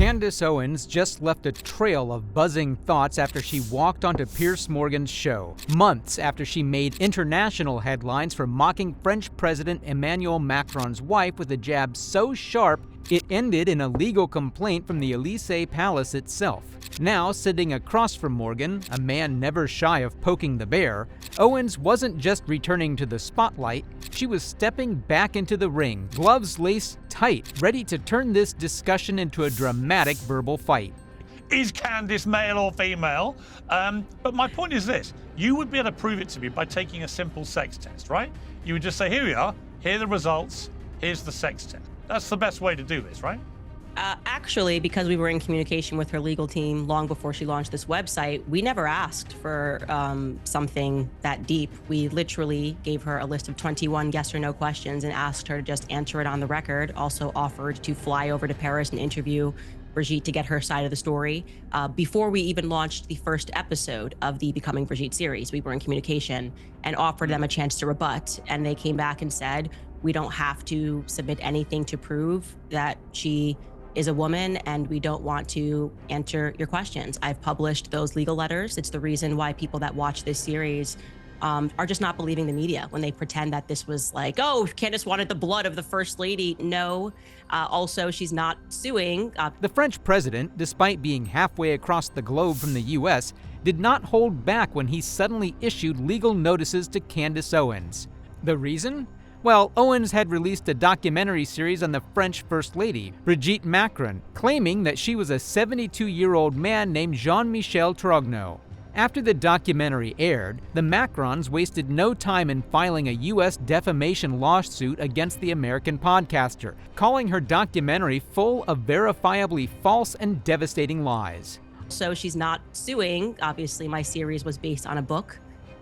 Candace Owens just left a trail of buzzing thoughts after she walked onto Piers Morgan's show, months after she made international headlines for mocking French President Emmanuel Macron's wife with a jab so sharp it ended in a legal complaint from the Élysée Palace itself. Now, sitting across from Morgan, a man never shy of poking the bear, Owens wasn't just returning to the spotlight, she was stepping back into the ring, gloves laced tight, ready to turn this discussion into a dramatic verbal fight. Is Candace male or female? But my point is this, you would be able to prove it to me by taking a simple sex test, right? You would just say, here we are, here are the results, here's the sex test. That's the best way to do this, right? Actually, because we were in communication with her legal team long before she launched this website, we never asked for something that deep. We literally gave her a list of 21 yes or no questions and asked her to just answer it on the record. Also offered to fly over to Paris and interview Brigitte to get her side of the story. Before we even launched the first episode of the Becoming Brigitte series, we were in communication and offered them a chance to rebut. And they came back and said, we don't have to submit anything to prove that she is a woman, and we don't want to answer your questions. I've published those legal letters. It's the reason why people that watch this series are just not believing the media when they pretend that this was like, oh, Candace wanted the blood of the First Lady. No. Also, she's not suing. The French president, despite being halfway across the globe from the U.S., did not hold back when he suddenly issued legal notices to Candace Owens. The reason? Well, Owens had released a documentary series on the French First Lady, Brigitte Macron, claiming that she was a 72-year-old man named Jean-Michel Trogneux. After the documentary aired, the Macrons wasted no time in filing a U.S. defamation lawsuit against the American podcaster, calling her documentary full of verifiably false and devastating lies. So she's not suing. Obviously, my series was based on a book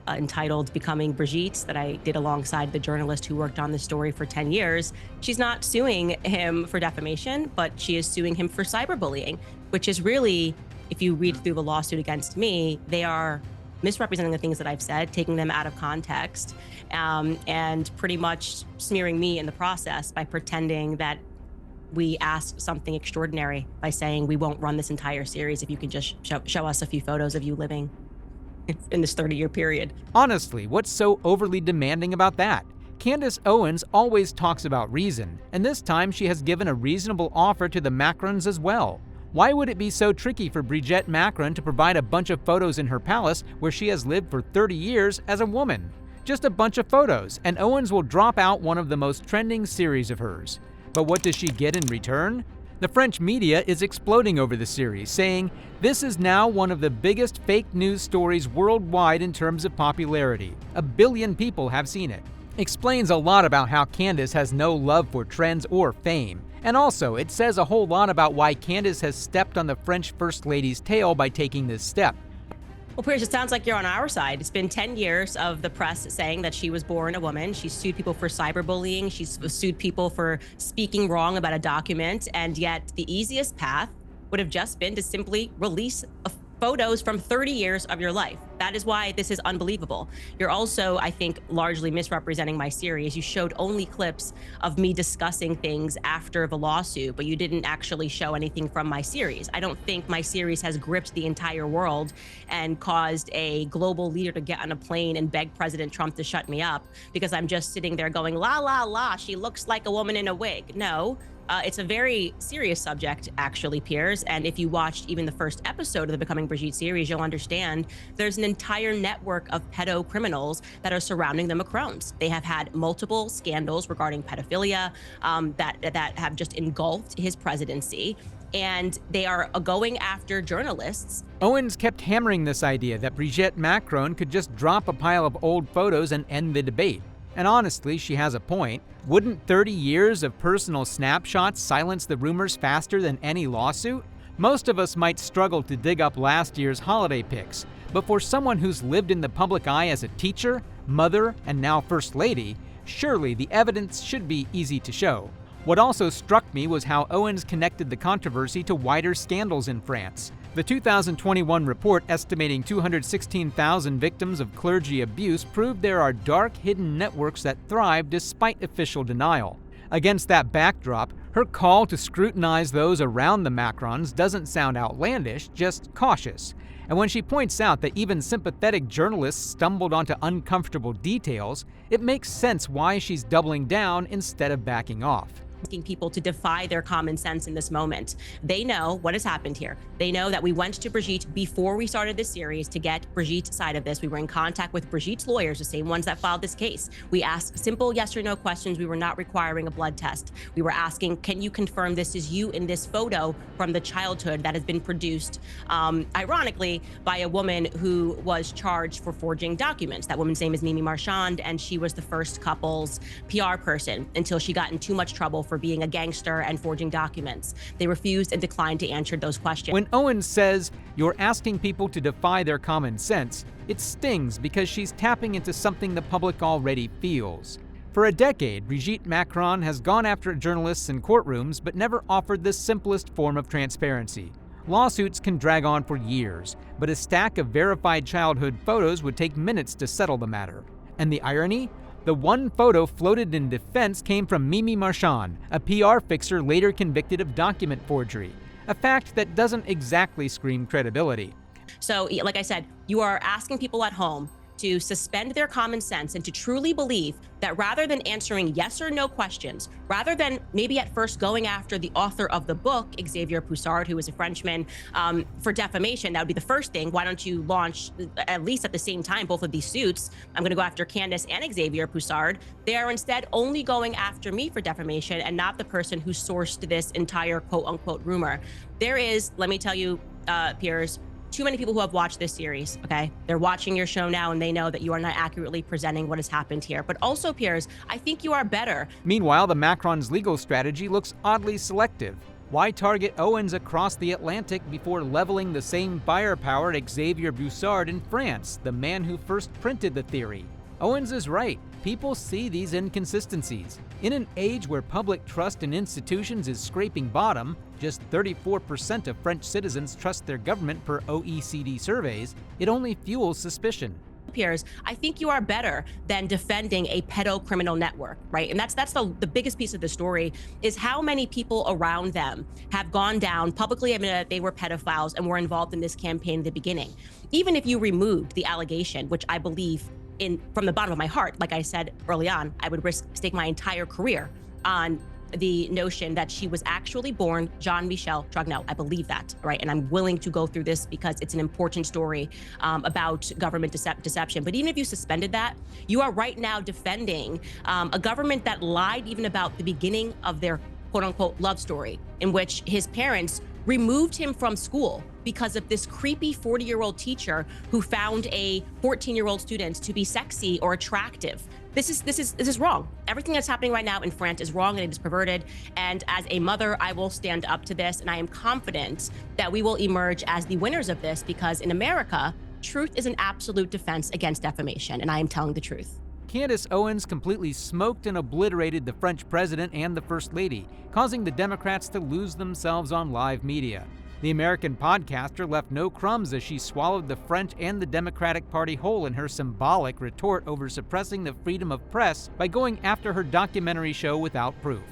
entitled Becoming Brigitte that I did alongside the journalist who worked on the story for 10 years. She's not suing him for defamation, but she is suing him for cyberbullying, which is really, if you read through the lawsuit against me, they are misrepresenting the things that I've said, taking them out of context, and pretty much smearing me in the process by pretending that we asked something extraordinary by saying we won't run this entire series if you can just show us a few photos of you living in this 30-year period. Honestly, what's so overly demanding about that? Candace Owens always talks about reason, and this time she has given a reasonable offer to the Macrons as well. Why would it be so tricky for Brigitte Macron to provide a bunch of photos in her palace where she has lived for 30 years as a woman? Just a bunch of photos, and Owens will drop out one of the most trending series of hers. But what does she get in return? The French media is exploding over the series, saying, "This is now one of the biggest fake news stories worldwide in terms of popularity. 1 billion people have seen it." Explains a lot about how Candace has no love for trends or fame. And also, it says a whole lot about why Candace has stepped on the French First Lady's tail by taking this step. Well, Piers, it sounds like you're on our side. It's been 10 years of the press saying that she was born a woman. She's sued people for cyberbullying. She's sued people for speaking wrong about a document. And yet the easiest path would have just been to simply release photos from 30 years of your life. That is why this is unbelievable. You're also, I think, largely misrepresenting my series. You showed only clips of me discussing things after the lawsuit, but you didn't actually show anything from my series. I don't think my series has gripped the entire world and caused a global leader to get on a plane and beg President Trump to shut me up because I'm just sitting there going, la, la, la, she looks like a woman in a wig. No. It's a very serious subject, actually, Piers. And if you watched even the first episode of the Becoming Brigitte series, you'll understand there's an entire network of pedo criminals that are surrounding the Macrons. They have had multiple scandals regarding pedophilia that have just engulfed his presidency. And they are going after journalists. Owens kept hammering this idea that Brigitte Macron could just drop a pile of old photos and end the debate. And honestly, she has a point. Wouldn't 30 years of personal snapshots silence the rumors faster than any lawsuit? Most of us might struggle to dig up last year's holiday pics, but for someone who's lived in the public eye as a teacher, mother, and now First Lady, surely the evidence should be easy to show. What also struck me was how Owens connected the controversy to wider scandals in France. The 2021 report estimating 216,000 victims of clergy abuse proved there are dark, hidden networks that thrive despite official denial. Against that backdrop, her call to scrutinize those around the Macrons doesn't sound outlandish, just cautious. And when she points out that even sympathetic journalists stumbled onto uncomfortable details, it makes sense why she's doubling down instead of backing off. Asking people to defy their common sense in this moment. They know what has happened here. They know that we went to Brigitte before we started this series to get Brigitte's side of this. We were in contact with Brigitte's lawyers, the same ones that filed this case. We asked simple yes or no questions. We were not requiring a blood test. We were asking, can you confirm this is you in this photo from the childhood that has been produced, ironically, by a woman who was charged for forging documents. That woman's name is Mimi Marchand, and she was the first couple's PR person until she got in too much trouble for being a gangster and forging documents. They refused and declined to answer those questions. When Owens says, "You're asking people to defy their common sense," it stings because she's tapping into something the public already feels. For a decade, Brigitte Macron has gone after journalists in courtrooms but never offered the simplest form of transparency. Lawsuits can drag on for years, but a stack of verified childhood photos would take minutes to settle the matter. And the irony? The one photo floated in defense came from Mimi Marchand, a PR fixer later convicted of document forgery, a fact that doesn't exactly scream credibility. So, like I said, you are asking people at home to suspend their common sense and to truly believe that rather than answering yes or no questions, rather than maybe at first going after the author of the book, Xavier Poussard, who is a Frenchman, for defamation, that would be the first thing. Why don't you launch, at least at the same time, both of these suits? I'm going to go after Candace and Xavier Poussard. They are instead only going after me for defamation and not the person who sourced this entire quote unquote rumor. There is, let me tell you, Piers, too many people who have watched this series, okay? They're watching your show now and they know that you are not accurately presenting what has happened here. But also, Piers, I think you are better. Meanwhile, the Macrons' legal strategy looks oddly selective. Why target Owens across the Atlantic before leveling the same firepower at Xavier Poussard in France, the man who first printed the theory? Owens is right. People see these inconsistencies. In an age where public trust in institutions is scraping bottom, just 34% of French citizens trust their government per OECD surveys, it only fuels suspicion. Piers, I think you are better than defending a pedocriminal network, right? And that's the biggest piece of the story is how many people around them have gone down, publicly admitted that they were pedophiles and were involved in this campaign at the beginning. Even if you removed the allegation, which I believe from the bottom of my heart, like I said early on, I would stake my entire career on the notion that she was actually born Jean-Michel Trogneau. I believe that, right? And I'm willing to go through this because it's an important story about government deception. But even if you suspended that, you are right now defending a government that lied even about the beginning of their quote unquote love story, in which his parents removed him from school because of this creepy 40-year-old teacher who found a 14-year-old student to be sexy or attractive. This is wrong. Everything that's happening right now in France is wrong and it is perverted. And as a mother, I will stand up to this, and I am confident that we will emerge as the winners of this, because in America, truth is an absolute defense against defamation, and I am telling the truth. Candace Owens completely smoked and obliterated the French president and the First Lady, causing the Democrats to lose themselves on live media. The American podcaster left no crumbs as she swallowed the French and the Democratic Party whole in her symbolic retort over suppressing the freedom of press by going after her documentary show without proof.